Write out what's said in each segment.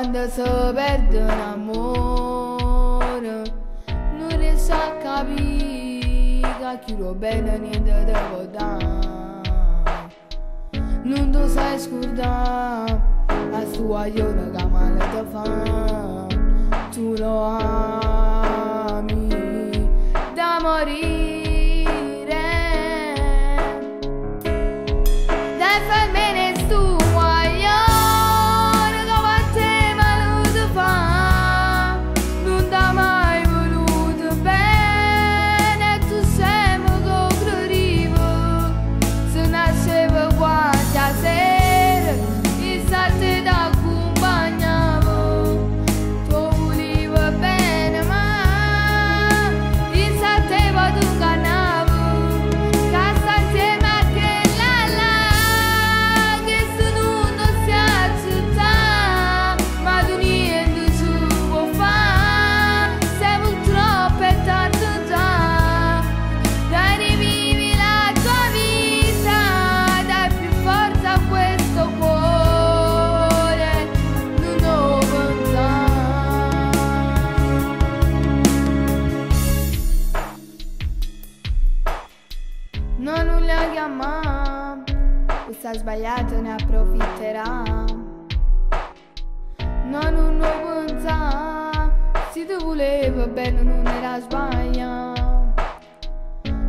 quando si perde un amore non riesco a capire che chiudo bene niente devo dare. Non ti sai scordare la sua ione che male ti fa. Tu lo ami da morire. Dai fammi tu guaglione come te maluto fa. Non t'ha mai voluto bene, tu sempre che credivo. Se nasceva qualche sera e sa te t'accompagnavo. Tu volevi bene ma e sa te vado ingannavo. Che sta insieme a quella là che se non si accetta, ma tu niente ci può fare. Siamo troppo è tardi già. Dai rivivi la tua vita, dai più forza a questo cuore, non lo pensare. Non la chiamare, se ha sbagliato ne approfitterà. Non lo pensare, se ti voleva bene non era sbagliato.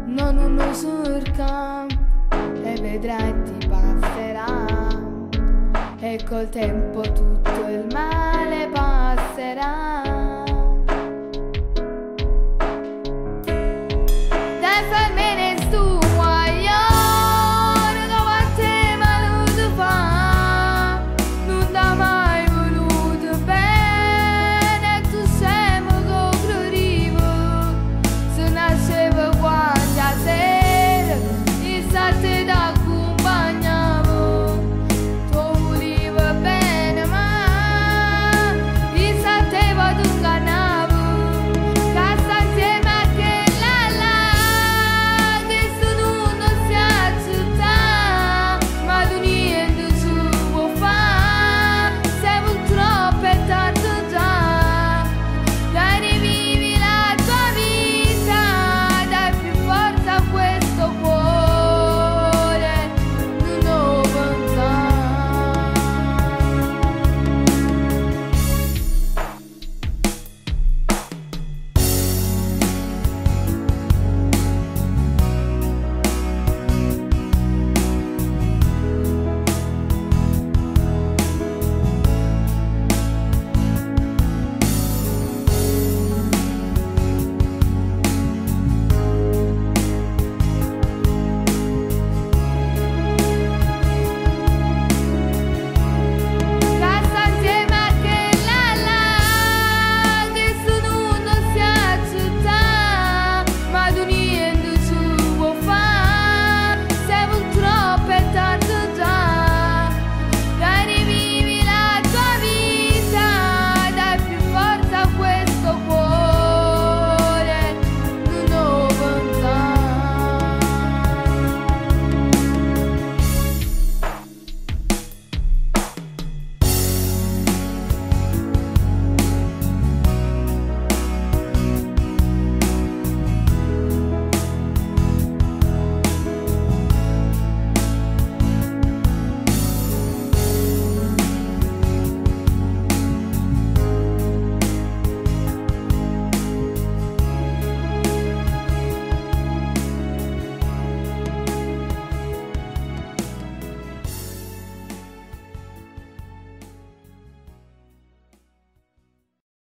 Non lo cerca e vedrai ti passerà. E col tempo tutto il male passerà.